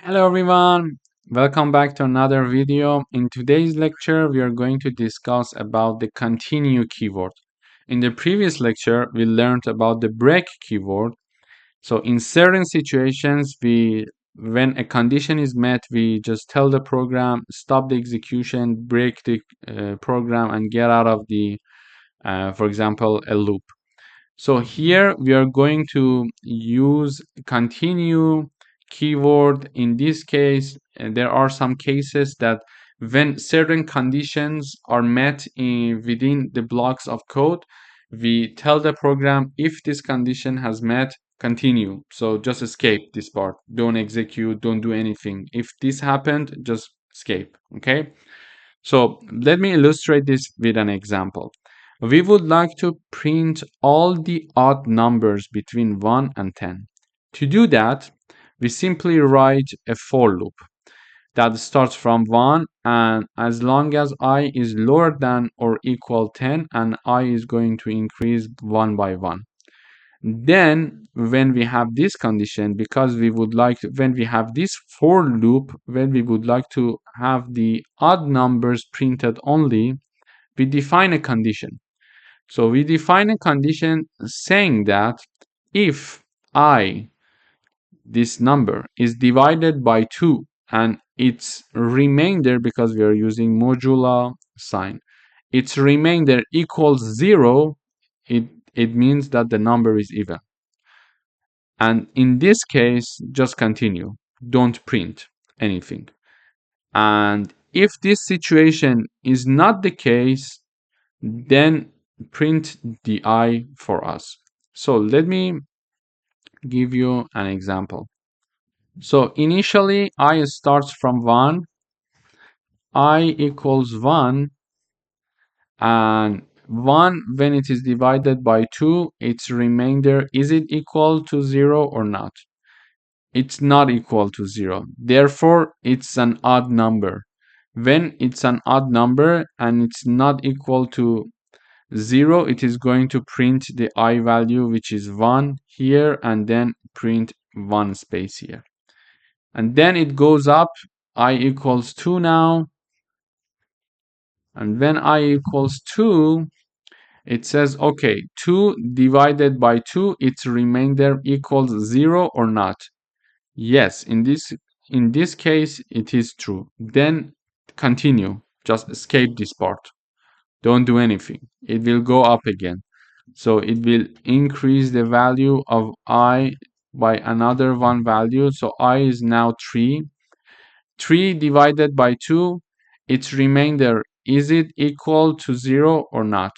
Hello everyone, welcome back to another video. In today's lecture, we are going to discuss about the continue keyword. In the previous lecture, we learned about the break keyword. So in certain situations, when a condition is met, we just tell the program, stop the execution, break the program and get out of the, for example, a loop. So here we are going to use continue keyword. In this case, there are some cases that when certain conditions are met within the blocks of code, we tell the program if this condition has met, continue. So just escape this part. Don't execute, don't do anything. If this happened, just escape. Okay. So let me illustrate this with an example. We would like to print all the odd numbers between 1 and 10. To do that, we simply write a for loop that starts from 1, and as long as I is lower than or equal 10, and I is going to increase 1 by 1. Then when we have this condition, because we would like to, when we have this for loop, when we would like to have the odd numbers printed only, we define a condition. So we define a condition saying that if I, this number, is divided by 2 and its remainder, because we are using modular sign, its remainder equals 0, it means that the number is even. And in this case, just continue. Don't print anything. And if this situation is not the case, then print the I for us. So let me give you an example. So initially, I starts from 1, I equals 1, and 1, when it is divided by 2, its remainder, is it equal to 0 or not? It's not equal to 0. Therefore, it's an odd number. When it's an odd number and it's not equal to 0, it is going to print the I value, which is 1 here, and then print 1 space here. And then it goes up, I equals 2 now. And when I equals 2, it says, okay, 2 divided by 2, its remainder equals 0 or not? Yes, in this case, it is true. Then continue. Just escape this part. Don't do anything. It will go up again. So it will increase the value of I by another one value. So I is now 3. 3 divided by 2, its remainder, is it equal to 0 or not?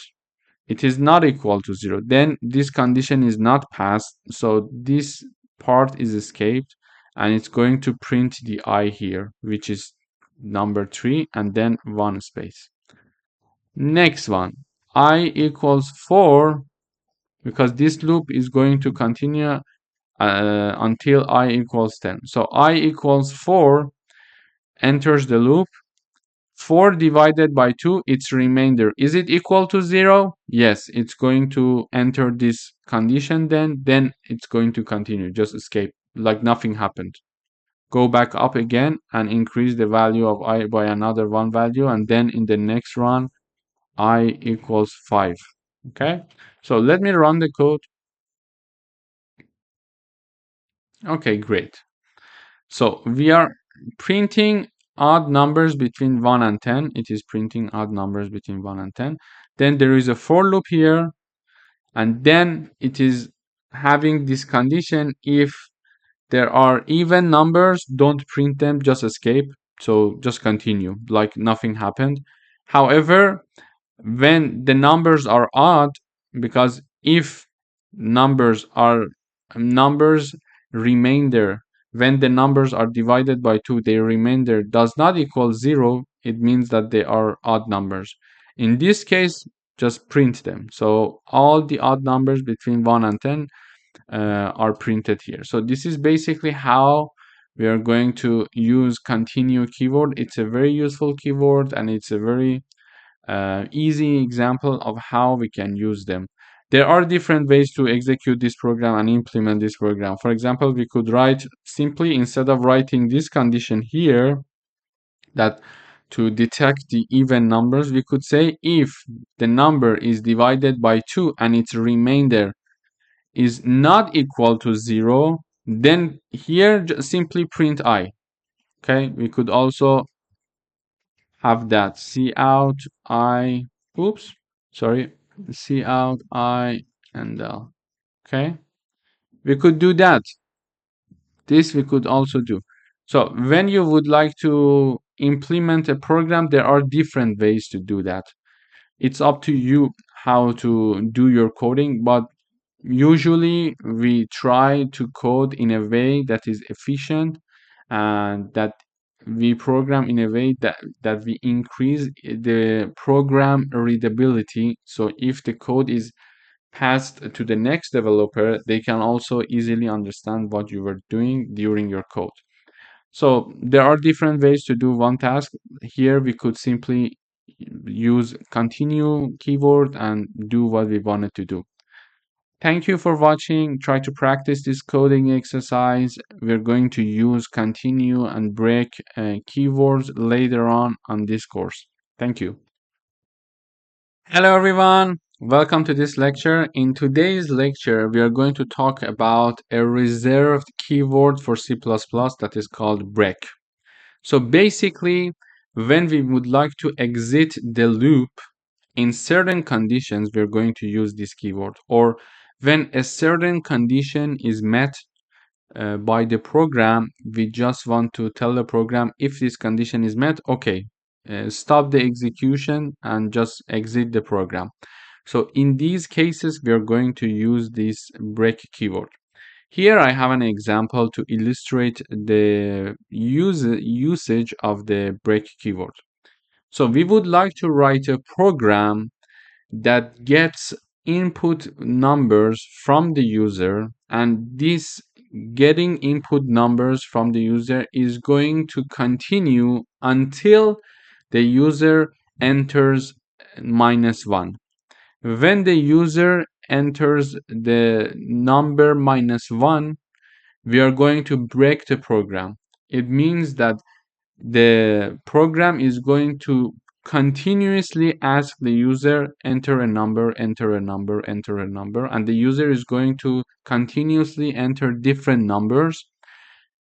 It is not equal to 0. Then this condition is not passed. So this part is escaped, and it's going to print the I here, which is number 3, and then 1 space. Next one, I equals 4, because this loop is going to continue until I equals 10. So I equals 4 enters the loop. 4 divided by 2, its remainder, is it equal to 0? Yes, it's going to enter this condition, then it's going to continue. Just escape like nothing happened. Go back up again and increase the value of I by another one value, and then in the next run, I equals 5. Okay, so let me run the code. Okay, great. So we are printing odd numbers between 1 and 10. It is printing odd numbers between 1 and 10. Then there is a for loop here, and then it is having this condition: if there are even numbers, don't print them, just escape. So just continue like nothing happened. However, when the numbers are odd, because if numbers remainder, when the numbers are divided by 2, their remainder does not equal 0, it means that they are odd numbers. In this case, just print them. So all the odd numbers between 1 and 10 are printed here. So this is basically how we are going to use continue keyword. It's a very useful keyword, and it's a very easy example of how we can use them. There are different ways to execute this program and implement this program. For example, we could write simply, instead of writing this condition here, that to detect the even numbers, we could say if the number is divided by 2 and its remainder is not equal to 0, then here simply print I. Okay, we could also have that cout I, oops, sorry, cout I and L. Okay, we could do that. This we could also do. So when you would like to implement a program, there are different ways to do that. It's up to you how to do your coding, but usually we try to code in a way that is efficient and that we program in a way that we increase the program readability. So if the code is passed to the next developer, they can also easily understand what you were doing during your code. So there are different ways to do one task. Here we could simply use continue keyword and do what we wanted to do. Thank you for watching. Try to practice this coding exercise. We're going to use continue and break keywords later on this course. Thank you. Hello everyone. Welcome to this lecture. In today's lecture, we are going to talk about a reserved keyword for C++ that is called break. So basically, when we would like to exit the loop in certain conditions, we're going to use this keyword. Or when a certain condition is met by the program, we just want to tell the program if this condition is met, okay, stop the execution and just exit the program. So in these cases, we are going to use this break keyword. Here I have an example to illustrate the usage of the break keyword. So we would like to write a program that gets input numbers from the user, and this getting input numbers from the user is going to continue until the user enters -1. When the user enters the number -1, we are going to break the program. It means that the program is going to continuously ask the user enter a number, enter a number, enter a number, and the user is going to continuously enter different numbers.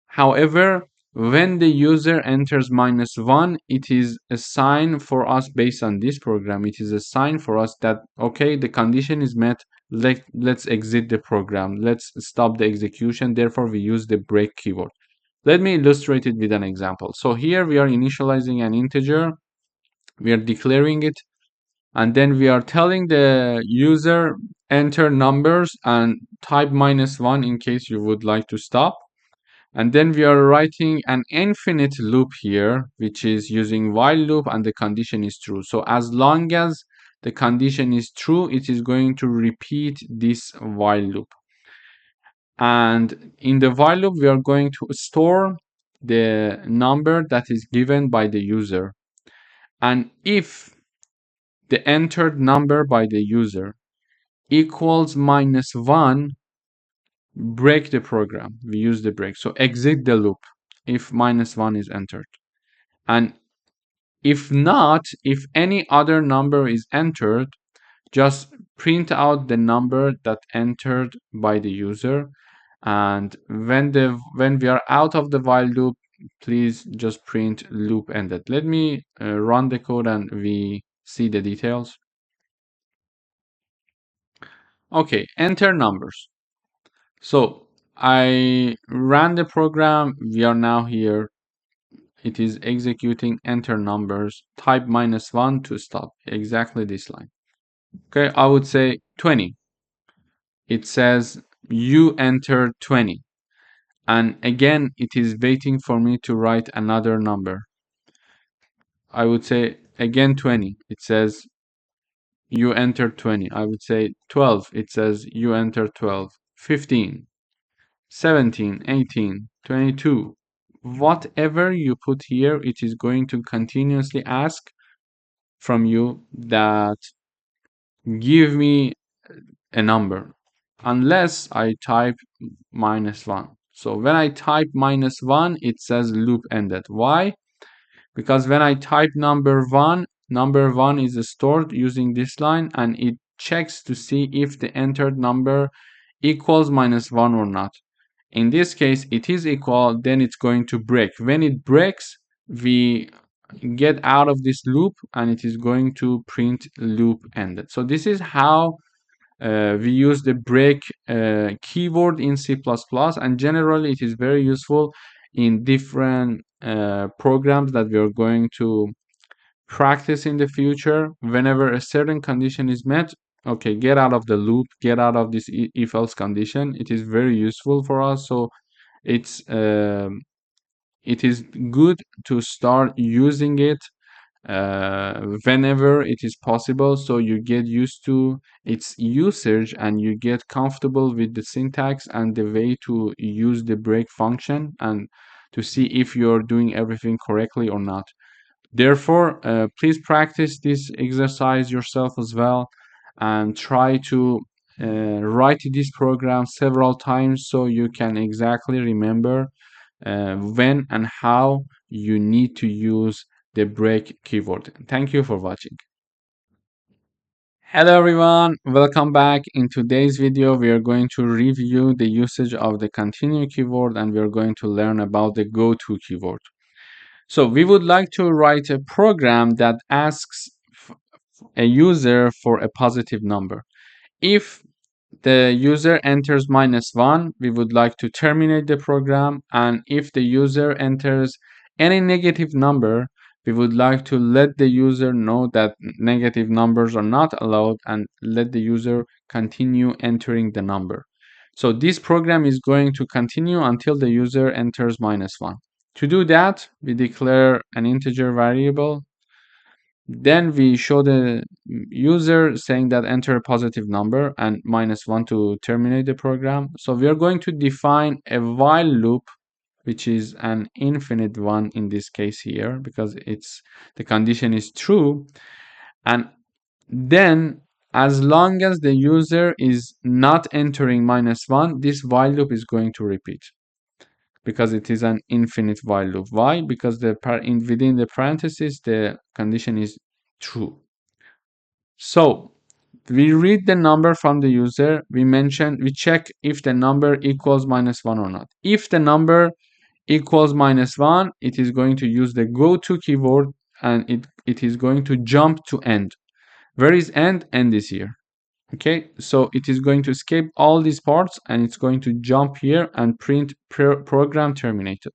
However, when the user enters -1, it is a sign for us based on this program. It is a sign for us that, okay, the condition is met. Let's exit the program. Let's stop the execution. Therefore, we use the break keyword. Let me illustrate it with an example. So here we are initializing an integer. We are declaring it. And then we are telling the user enter numbers and type -1 in case you would like to stop. And then we are writing an infinite loop here, which is using while loop and the condition is true. So as long as the condition is true, it is going to repeat this while loop. And in the while loop, we are going to store the number that is given by the user. And if the entered number by the user equals -1, break the program. We use the break. So exit the loop if -1 is entered. And if not, if any other number is entered, just print out the number that entered by the user. And when we are out of the while loop, please just print loop ended. Let me run the code and we see the details. Okay, enter numbers. So I ran the program. We are now here. It is executing enter numbers, type -1 to stop. Exactly this line. Okay, I would say 20. It says you entered 20. And again, it is waiting for me to write another number. I would say again 20. It says you entered 20. I would say 12. It says you entered 12. 15, 17, 18, 22. Whatever you put here, it is going to continuously ask from you that give me a number unless I type -1. So when I type -1, it says loop ended. Why? Because when I type number one is stored using this line, and it checks to see if the entered number equals -1 or not. In this case, it is equal, then it's going to break. When it breaks, we get out of this loop and it is going to print loop ended. So this is how we use the break keyword in C++, and generally it is very useful in different programs that we are going to practice in the future. Whenever a certain condition is met, okay, get out of the loop, get out of this if else condition. It is very useful for us. So it is good to start using it whenever it is possible, so you get used to its usage and you get comfortable with the syntax and the way to use the break function and to see if you're doing everything correctly or not. Therefore, please practice this exercise yourself as well and try to write this program several times so you can exactly remember when and how you need to use the break keyword. Thank you for watching. Hello everyone, welcome back. In today's video, we are going to review the usage of the continue keyword, and we are going to learn about the go-to keyword. So we would like to write a program that asks a user for a positive number. If the user enters -1, we would like to terminate the program, and if the user enters any negative number, we would like to let the user know that negative numbers are not allowed and let the user continue entering the number. So this program is going to continue until the user enters -1. To do that, we declare an integer variable. Then we show the user saying that enter a positive number and -1 to terminate the program. So we are going to define a while loop, which is an infinite one in this case here, because the condition is true. And then as long as the user is not entering -1, this while loop is going to repeat, because it is an infinite while loop. Why? Because within the parentheses, the condition is true. So we read the number from the user. We check if the number equals -1 or not. If the number equals -1, it is going to use the go-to keyword and it is going to jump to end. Where is end? End is here. Okay, so it is going to escape all these parts and it's going to jump here and print program terminated.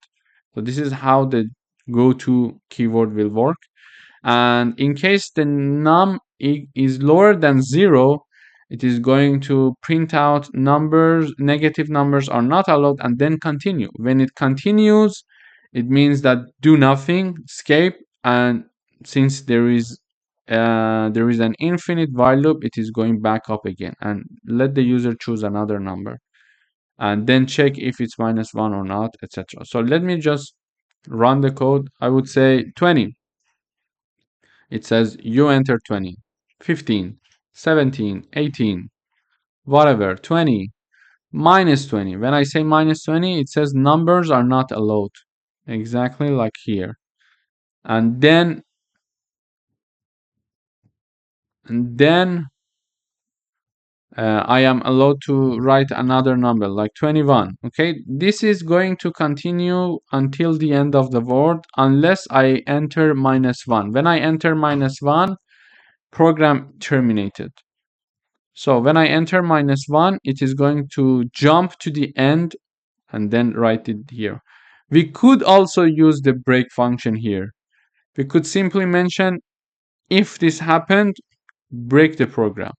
So this is how the go-to keyword will work. And in case the num is lower than 0, it is going to print out numbers, negative numbers are not allowed, and then continue. When it continues, it means that do nothing, escape, and since there is an infinite while loop, it is going back up again, and let the user choose another number and then check if it's -1 or not, etc. So let me just run the code. I would say 20. It says you enter 20, 15, 17, 18, whatever, 20, -20. When I say -20, it says numbers are not allowed, exactly like here. And then I am allowed to write another number like 21. Okay, this is going to continue until the end of the word unless I enter -1. When I enter -1, program terminated. So when I enter -1, it is going to jump to the end and then write it here. We could also use the break function here. We could simply mention if this happened, break the program.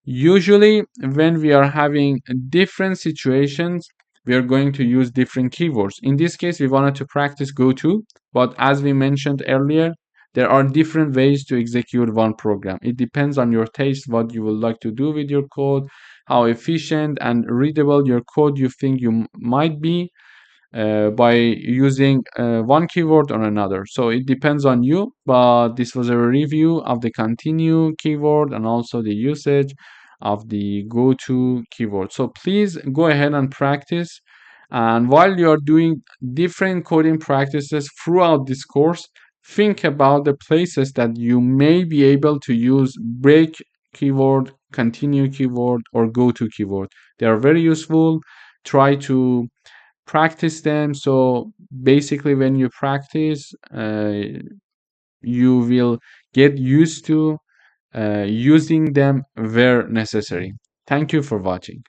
Usually when we are having different situations, we are going to use different keywords. In this case, we wanted to practice goto, but as we mentioned earlier, there are different ways to execute one program. It depends on your taste, what you would like to do with your code, how efficient and readable your code you think you might be by using one keyword or another. So it depends on you, but this was a review of the continue keyword and also the usage. of the go-to keyword. So please go ahead and practice. And while you're doing different coding practices throughout this course, think about the places that you may be able to use break keyword, continue keyword, or go-to keyword. They are very useful. Try to practice them. So basically, when you practice, you will get used to using them where necessary. Thank you for watching.